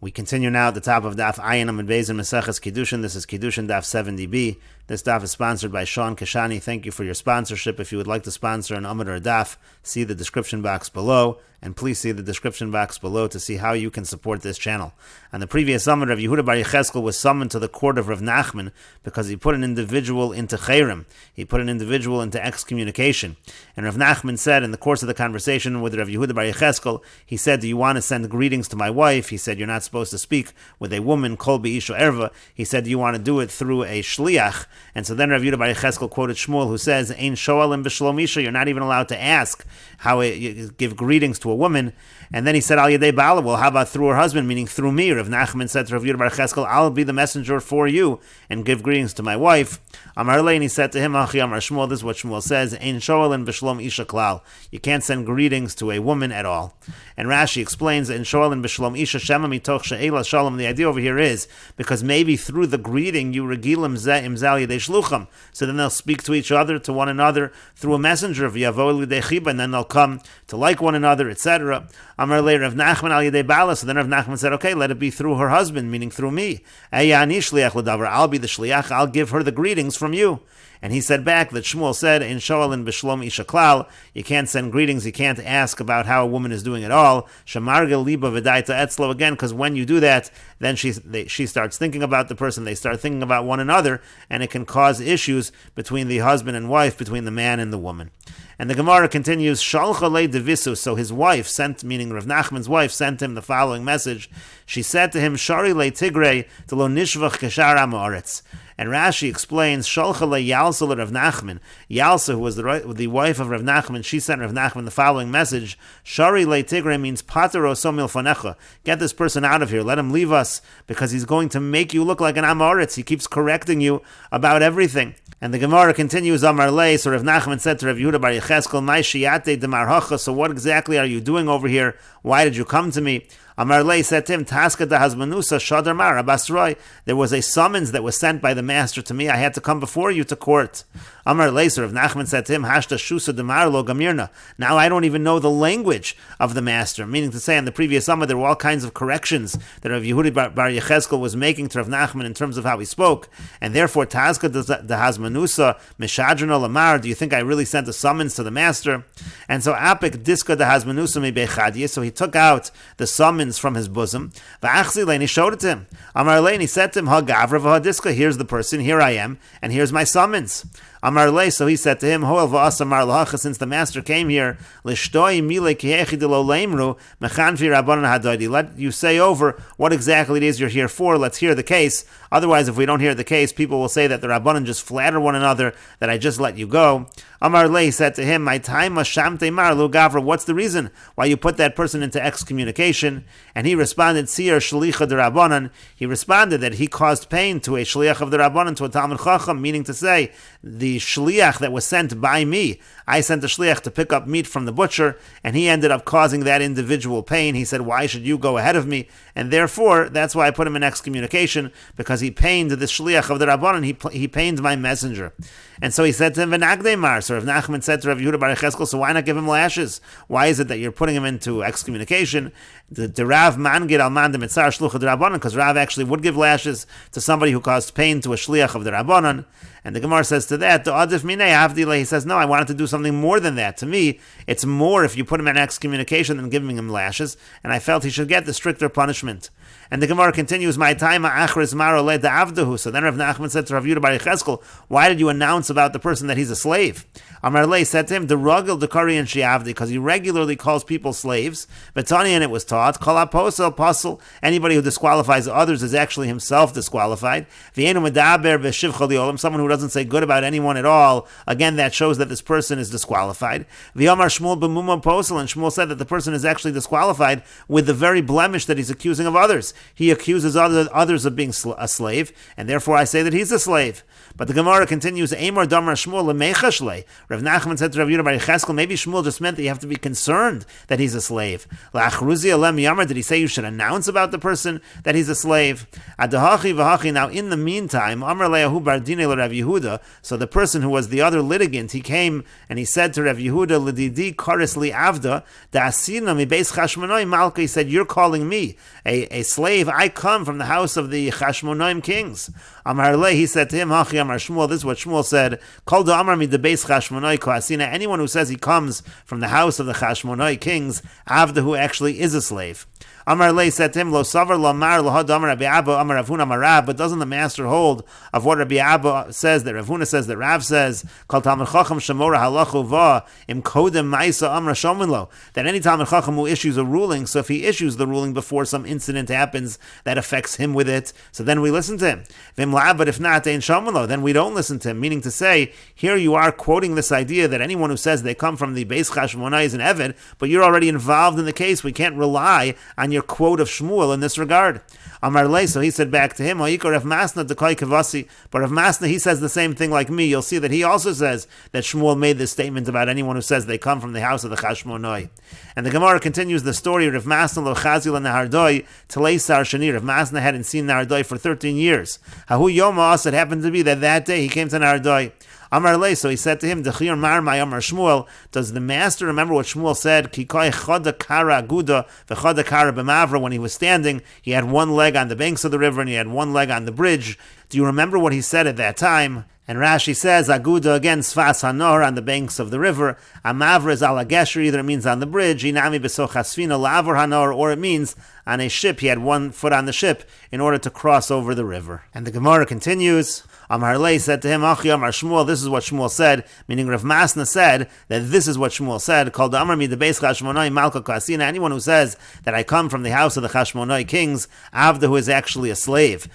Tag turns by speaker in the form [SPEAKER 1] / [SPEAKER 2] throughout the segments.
[SPEAKER 1] We continue now at the top of Daf Ayin Amud Beis in Meseches Kiddushin. This is Kiddushin Daf 70b. This Daf is sponsored by Sean Kashani. Thank you for your sponsorship. If you would like to sponsor an Amud or a Daf, see the description box below, and please see the description box below to see how you can support this channel. On the previous Amud, Rav Yehuda Bar Yecheskel was summoned to the court of Rav Nachman because he put an individual into chayrim. He put an individual into excommunication. And Rav Nachman said in the course of the conversation with Rav Yehuda Bar Yecheskel, he said, "Do you want to send greetings to my wife?" He said, "You're not supposed to speak with a woman, kol be'isha erva." He said, "Do you want to do it through a shliach?" And so then Rav Yehuda Bar Yecheskel quoted Shmuel, who says, "Ein shoalim b'shlom isha." You're not even allowed to ask how you give greetings to a woman. And then he said, "Al yedei ba'ala." Well, how about through her husband, meaning through me? Rav Nachman said to Rav Yehuda Bar Yecheskel, "I'll be the messenger for you and give greetings to my wife." Amar lei, and he said to him, "Achi Amar Shmuel." This is what Shmuel says: "Ein shoalim b'shlom isha klal." You can't send greetings to a woman at all. And Rashi explains, "Ein shoalim b'shlom isha shema mitoch she'ela shalom." The idea over here is because maybe through the greeting you regilim zeh im zal yedei shlucham, so then they'll speak to each other, to one another through a messenger of Yavo l'idei chiba, and then they'll come to like one another, etc. Amar lei Rav Nachman al yedei bala. So then Rav Nachman said, "Okay, let it be through her husband, meaning through me. Eya ani shliach l'davar. I'll be the shliach. I'll give her the greetings from you." And he said back that Shmuel said, "In shoalin b'shlom isha klal." You can't send greetings. You can't ask about how a woman is doing at all. Shamarga liba v'daita etzlo, again, because when you do that, then she starts thinking about the person. They start thinking about one another, and it can cause issues between the husband and wife, between the man and the woman. And the Gemara continues, Shalcha le devisu. So his wife sent, meaning Rav Nachman's wife, sent him the following message. She said to him, Shari le tigre to lo nishvach keshar amoritz. And Rashi explains, Shalcha le Yalsa le Rav Nachman. Yalsa, who was the wife of Rav Nachman, she sent Rav Nachman the following message. Shari le tigre means patero somil fanecha. Get this person out of here. Let him leave us, because he's going to make you look like an amoritz. He keeps correcting you about everything. And the Gemara continues, Amar lei, so Rav Nachman said to Rav Yehuda Bar Yecheskel, Mai shiyate demar hacha, so what exactly are you doing over here? Why did you come to me? Amar lei said to him, Taska da hazmanusa shadar mar abasroi. There was a summons that was sent by the master to me. I had to come before you to court. Amar lei, so Rav Nachman said to him, Hashta shusa demar lo gamirna. Now I don't even know the language of the master. Meaning to say, in the previous summer, there were all kinds of corrections that Rav Yehuda Bar Yecheskel was making to Rav Nachman in terms of how he spoke. And therefore, Taska da hazmanusa mishadrina lamar. Do you think I really sent a summons to the master? And so apik diska da hazmanusa mi bechadiyah. So he took out the summons from his bosom. And he showed it to him. Amar lei, and he said to him, Ha gavra v'hadiska. Here's the person. Here I am, and here's my summons. Amar lei, so he said to him, Hoel v'as amar lahacha, since the master came here, l'shtoi mile kihechi de lo leimru mechanfi rabbanan hadoidi. Let you say over what exactly it is you're here for. Let's hear the case. Otherwise, if we don't hear the case, people will say that the rabbanan just flatter one another, that I just let you go. Amar lei said to him, My time shamte mar lo gavra. What's the reason why you put that person into excommunication? And he responded, Siyar shlicha de rabbanan. He responded that he caused pain to a shliach of the rabbanan, to a talmud chacham, meaning to say, the shliach that was sent by me. I sent a shliach to pick up meat from the butcher, and he ended up causing that individual pain. He said, why should you go ahead of me? And therefore, that's why I put him in excommunication, because he pained the shliach of the rabbanan, he pained my messenger. And so he said to him, V'nagdei mar. So Rav Nachman said to Rav Yehuda Bar Yecheskel, so why not give him lashes? Why is it that you're putting him into excommunication? The Rav mangid al man de mitzar shlucha de rabbanan, because Rav actually would give lashes to somebody who caused pain to a shliach of the rabbanan. And the Gemara says to that, the adif minei avdile. He says, no, I wanted to do something more than that. To me, it's more if you put him in excommunication than giving him lashes, and I felt he should get the stricter punishment. And the Gemara continues, my time achris maro le avdahu. So then Rav Nachman said to Rav Yehuda Bar Yecheskel, why did you announce about the person that he's a slave? Amar lei said to him, the rugel dekari and shiavdi, because he regularly calls people slaves. Betani, and it was taught, kol aposel pasel. Anybody who disqualifies others is actually himself disqualified. V'enu medaber v'shivcha liolam. Someone who doesn't say good about anyone at all, again, that shows that this person is disqualified. V'yamar Shmuel b'muma posel, and Shmuel said that the person is actually disqualified with the very blemish that he's accusing of others. He accuses others of being a slave, and therefore I say that he's a slave. But the Gemara continues, Amar Damar Shmuel Lemechashle. Rav Nachman said to Rav Yehuda bar Yecheskel, maybe Shmuel just meant that you have to be concerned that he's a slave. La'achruzi alem yamar, did he say you should announce about the person that he's a slave? Adahachi v'hachi, now in the meantime, Amar Le'ahu bar Dinei Rav Yehuda, so the person who was the other litigant, he came and he said to Rav Yehuda, L'didi karis li avda, da'asina mi beis Chashmonai malka, he said, you're calling me a slave, I come from the house of the Chashmonaim kings. Amar Le, he said to him, Hachi Amar Shmuel, this is what Shmuel said, Kol da Amar mi de beis Chashmonai koasina, anyone who says he comes from the house of the Chashmonai kings, Avda, who actually is a slave. Amar Le said to him, Lo savar lo mar lo had Amar Rabbi Abba Amar Rav Huna Amar Rav, but doesn't the master hold of what Rabbi Abba says, that Rav Huna says, that Rav says, Kol Talmud Chacham Shemora halachu va im kodem ma'isa Amar shomin lo, that any Talmud Chacham who issues a ruling, so if he issues the ruling before some incident happens that affects him with it, so then we listen to him. Vim la, but if not, ein shomin lo, then we don't listen to him. Meaning to say, here you are quoting this idea that anyone who says they come from the Beis Chashmonai is an Eved, but you're already involved in the case. We can't rely on your quote of Shmuel in this regard. Amar Le, so he said back to him, Rav Masna dekoi kavasi, but Rav Masna, he says the same thing like me. You'll see that he also says that Shmuel made this statement about anyone who says they come from the house of the Chashmonai. And the Gemara continues the story of Rav Masna lo chazil nahardoi telei sar shani. Rav Masna hadn't seen Nahardoi for 13 years. Hahu yoma, it happened to be that day he came to Nahardoi. Amar Le, so he said to him, Dechir mar my Amar Shmuel, does the master remember what Shmuel said? Ki koi choda kara aguda v'choda kara b'mavra, when he was standing, he had one leg on the banks of the river and he had one leg on the bridge. Do you remember what he said at that time? And Rashi says, Aguda, again, Sfas Hanor, on the banks of the river. Amavra is ala gesher, either it means on the bridge, Inami besoch hasfina lavor Hanor, or it means on a ship, he had one foot on the ship in order to cross over the river. And the Gemara continues, Amar Le said to him, Achi Amar Shmuel, this is what Shmuel said, meaning Rav Masna said that this is what Shmuel said, called Amar mi de beis Chashmonai malka kasina, anyone who says that I come from the house of the Chashmonai kings, Avda, who is actually a slave.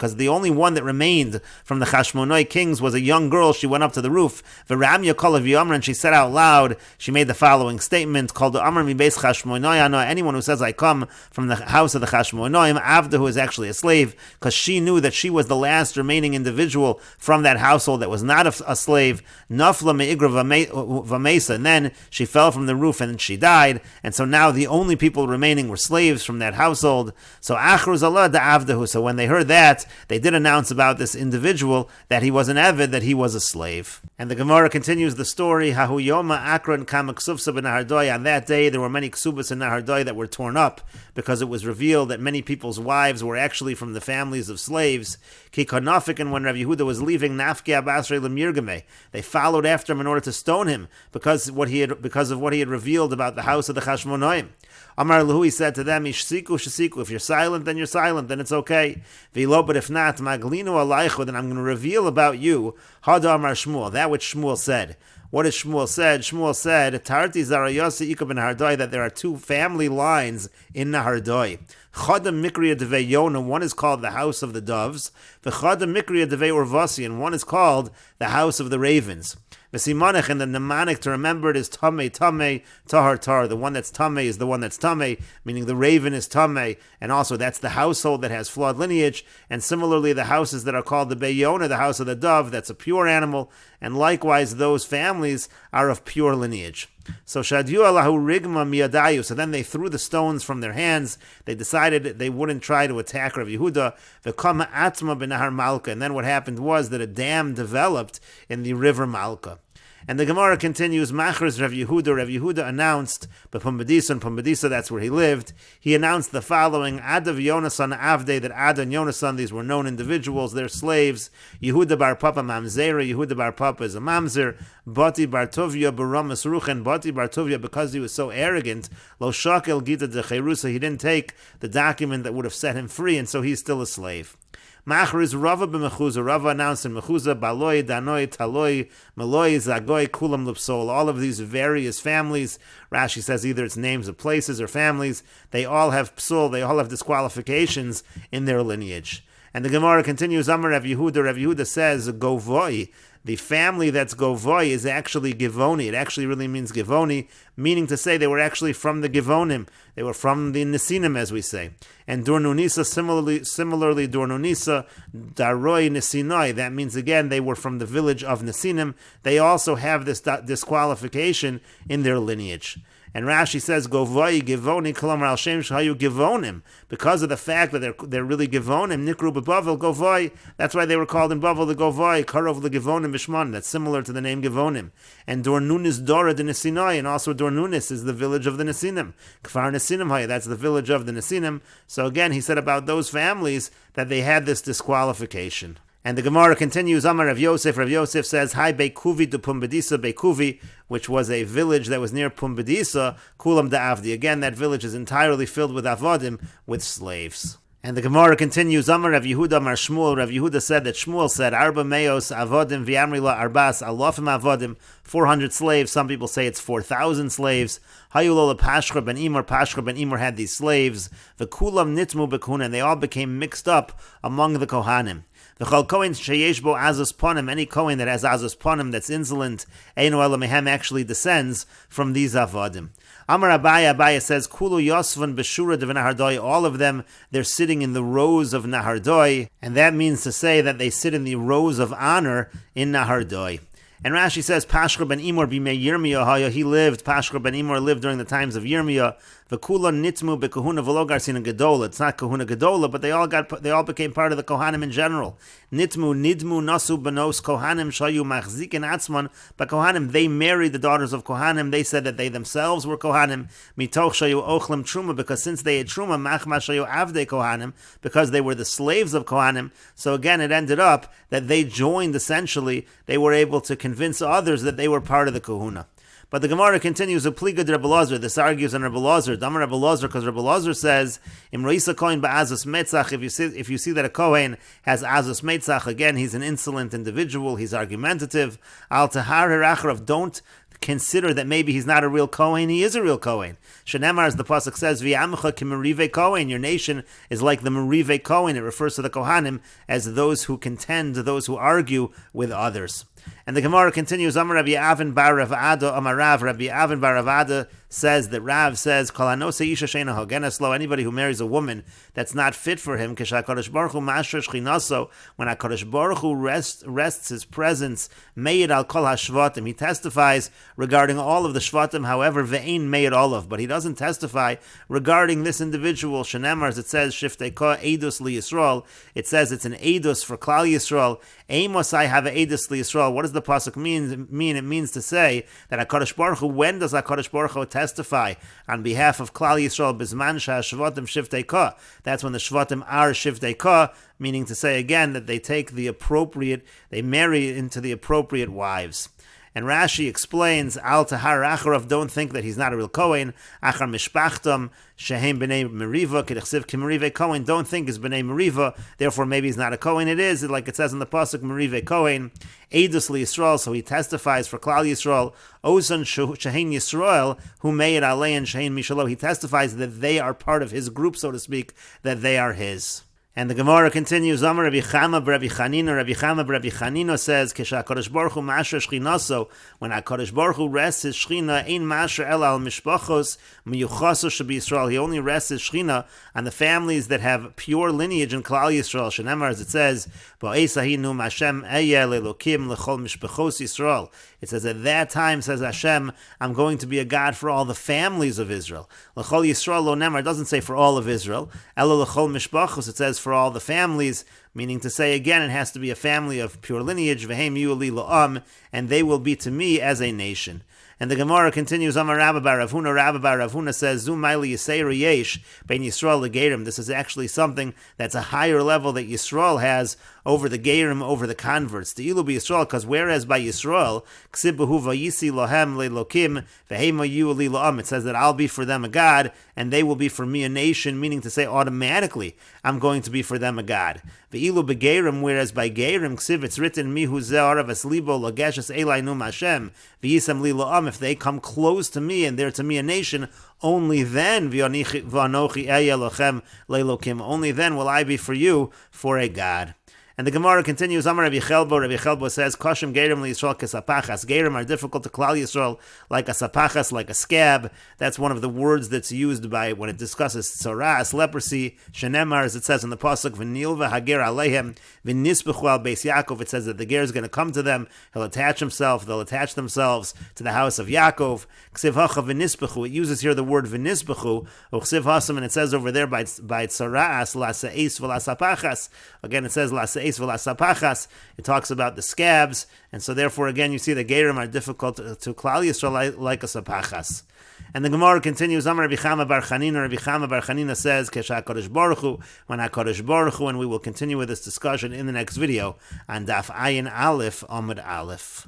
[SPEAKER 1] Because the only one that remained from the Chashmonai kings was a young girl. She went up to the roof, and she said out loud, she made the following statement, called Amar mi beis Chashmonai, anyone who says I come from the house of the Chashmonaim, Avda, who is actually a slave, because she knew that she was the last remaining individual from that household that was not a slave. Nafla me'igra v'mesa, and then she fell from the roof and she died, and so now the only people remaining were slaves from that household. So achruz Allah da'avdahu, so when they heard that, they did announce about this individual that he was an Eved, that he was a slave. And the Gemara continues the story, Hahu Yoma Akron Kama Ksufsa b'Nahardoi, on that day there were many ksubas in Nahardoi that were torn up, because it was revealed that many people's wives were actually from the families of slaves. Ki Karnafik, and when Rav Yehuda was leaving, Nafki Abasrei Lemirgame, they followed after him in order to stone him, because of what he had revealed about the house of the Chashmonaim. Amar Lahu, he said to them, Ishsiku shesiku, if you're silent, then you're silent, then it's okay. V'lo, but if not, Maglinu alaychu, then I'm going to reveal about you, Hada Amar Shmuel, that which Shmuel said. What did Shmuel said? Shmuel said, Tarti Zarayasi Ika ben Nahardoi, that there are two family lines in Nahardoi. Chadam Mikriya Devei Yona, one is called the house of the doves, V'chadam Mikriya Devei Urvasi, and one is called the house of the ravens. V'simanech, and the mnemonic to remember it is Tameh, Tameh, Tahar, Tahar. The one that's Tameh is the one that's Tameh, meaning the raven is Tameh, and also that's the household that has flawed lineage, and similarly the houses that are called the Beyona, the house of the dove, that's a pure animal, and likewise those families are of pure lineage. So Shadyu Allahu Rigma Miyadayu, so then they threw the stones from their hands, they decided they wouldn't try to attack Rav Yehuda, V'kama Atma B'Nahar Malka, and then what happened was that a dam developed in the river Malka. And the Gemara continues, Machris Rav Yehuda announced, but Pumbedisa, that's where he lived, he announced the following, Adav Yonasan Avde, that Ad and Yonasan, these were known individuals, they're slaves, Yehuda Bar Papa Mamzera, Yehuda Bar Papa is a Mamzer, Bati Bar Tovia Baramas Ruchen, Bati Bar Tovia, because he was so arrogant, Lo Shakel Gita de Cherusa, he didn't take the document that would have set him free, and so he's still a slave. Machriz Rava b'Mechuza. Rava announced in Mechuza, Baloi, Danoi, Taloi, Maloi, Zagoi, Kulam Lipsol. All of these various families, Rashi says either it's names of places or families, they all have psul, they all have disqualifications in their lineage. And the Gemara continues, Amar Rav Yehuda says, Govoi, The family that's Govoi is actually Givoni. It actually really means Givoni, meaning to say they were actually from the Givonim. They were from the Nesinim, as we say. And Dornunisa, similarly Dornunisa, Daroi Nesinoi, that means again they were from the village of Nesinim. They also have this disqualification in their lineage. And Rashi says, Govoi Givoni Kolomar Al Shem Shayu Givonim. Because of the fact that they're really Givonim, Nikru B'Bavel Govoi, that's why they were called in Bavel the Govoi, Karov the Givonim Bishman. That's similar to the name Givonim. And Dornunis Dora de Nesinoi, and also Dornunis is the village of the Nesinim. Kfar Nesinim Hay, that's the village of the Nesinim. So again, he said about those families that they had this disqualification. And the Gemara continues, Amar Rav Yosef. Rav Yosef says, Hi Beikuvi to Pumbedisa Beikuvi, which was a village that was near Pumbedisa, Kulam Da'avdi. Again, that village is entirely filled with avodim, with slaves. And the Gemara continues, Amar Rav Yehuda Amar Shmuel. Rav Yehuda said that Shmuel said, Arba Meos Avodim V'Amrila Arbas Alofim Avodim, 400 slaves. Some people say it's 4,000 slaves. Hayulola Pashra Ben Imor. Pashra Ben Imor had these slaves. V'Kulam Nitmu B'Kuhuna, and they all became mixed up among the Kohanim. V'chol Kohen sheyesh bo azus ponim, any Kohen that has azus ponim, that's insolent, einu ela mehem, actually descends from these avodim. Amar Abaya says, Kulu Yosvan Beshura de Nahardoi, all of them, they're sitting in the rows of Nahardoi, and that means to say that they sit in the rows of honor in Nahardoi. And Rashi says, Pashra ben Imor b'mei Yirmiyah, Pashra ben Imor lived during the times of Yirmiyah. V'kula nitmu b'kahuna v'lo garsin gedola. It's not kahuna gedola, but they all became part of the Kohanim in general. Nidmu nasu benos Kohanim shayu machzikin atzman. But Kohanim, they married the daughters of Kohanim. They said that they themselves were Kohanim. Mitoch shayu ochlim truma, because since they had truma, machma shayu avdei Kohanim, because they were the slaves of Kohanim. So again, it ended up that they joined, essentially, they were able to convince others that they were part of the kahuna. But the Gemara continues, Upliga de Rebbe Lazar. This argues on Rebbe Lazar. Damar Rebbe Lazar, because Rebbe Lazar says, Im Reisa Kohen ba'azus metzach, if you see that a Kohen has azus metzach, again, he's an insolent individual, he's argumentative. Al tahar hirachrav, don't consider that maybe he's not a real Kohen, he is a real Kohen. Shenemar, as the Pasuk says, V'yamcha k'merive Kohen, your nation is like the Merive Kohen. It refers to the Kohanim as those who contend, those who argue with others. And the Gemara continues, Amar Rabbi Avin bar Rav Ada, Amar Rav, Rabbi Avin bar Rav Ada says that Rav says, Kol hanose isha sheina hogenes lo, anybody who marries a woman that's not fit for him, Kisha HaKadosh Baruch Hu mashra shchinaso, when HaKadosh Baruch Hu rests his presence, meid al kol hashvatim, he testifies regarding all of the shvatim, however, ve'ein meid olav, but he doesn't testify regarding this individual. Shenemar, as it says, shiftei ko edus li Yisrael, it says it's an edus for Klal Yisrael. Amos I have an edus li Yisrael. What does the pasuk mean? It means to say that HaKadosh Baruch Hu, when does HaKadosh Baruch Hu testify on behalf of Klal Yisrael? Bizman sha'ashvatim shiftei ka. That's when the shvatim are shiftei ka, meaning to say again that they take the appropriate, they marry into the appropriate wives. And Rashi explains, Al tahar acharav, don't think that he's not a real Kohen. Achar mishpachtam shehem b'nei meriva k'dechsiv k'merive Kohen. Don't think it's b'nei meriva, therefore maybe he's not a Kohen. It is, like it says in the pasuk, merive Kohen. Edus li Yisrael, so he testifies for Klal Yisrael. Osan shehen Yisrael, who made alein shehen mishalo. He testifies that they are part of his group, so to speak, that they are his. And the Gemara continues, Amar Rabbi Chama b'Rabbi Chanina. Rabbi Chama b'Rabbi Chanina says, Kesha HaKadosh Baruch Hu mashra shchinaso, when HaKadosh Baruch Hu rests his shchina, ein mashra ela al mishpachos miyuchaso shebi Yisrael. He only rests his shchina on the families that have pure lineage in Klal Yisrael. Shenemar, as it says, Ba'es ahinu Hashem eyeh lelokim lechol mishpachos Yisrael. It says, at that time, says Hashem, I'm going to be a God for all the families of Israel. Lechol Yisrael lo nemar, it doesn't say for all of Israel. Elo lechol mishpachos, it says for all the families, meaning to say again, it has to be a family of pure lineage, v'hem yu li lo'am, and they will be to me as a nation. And the Gemara continues, Amar Rabba bar Rav Huna says, Zum Maili Yisrael Yesh, Bein Yisrael Legerim. This is actually something that's a higher level that Yisrael has over the Gerim, over the converts. The Ilu Yisrael, because whereas by Yisrael, Ksib Behu Vayisi Lohem Lelokim, Vehema Yu Li Lo'am, it says that I'll be for them a God, and they will be for me a nation, meaning to say automatically, I'm going to be for them a God. Ve'ilu Begerim, whereas by Gerim, Ksiv, it's written, Mihu Ze'arav Eslibo Lageshes Elai Num Hashem, V'yisam Li Lo'am, if they come close to me and they're to me a nation, only then only then will I be for you for a God. And the Gemara continues, Amar Rabbi Chelbo says, Koshim Gerim Yisrael Kesapachas. Gerim are difficult to Klal Yisrael, like a sapachas, like a scab. That's one of the words that's used by when it discusses tzoras, leprosy, shenemar, as it says in the pasuk, V'nilva Hager Alehem, V'nisbechu al Beis Yaakov. It says that the ger is going to come to them, he'll attach himself, they'll attach themselves to the house of Yaakov. Ksiv hacha v'nisbechu. It uses here the word v'nisbechu, Ksiv hasam, and it says over there by tzoras, la se'es v'la sapachas. Again, it says la se'es v'la sapachas. It talks about the scabs, and so therefore again you see the gerim are difficult to Klal Yisrael like a sapachas. And the Gemara continues, Amar Rabbi Chama bar Chanina says, Kesha HaKadosh Baruch Hu, when HaKadosh Baruch Hu, and we will continue with this discussion in the next video on Daf Ayin Aleph Amud Aleph.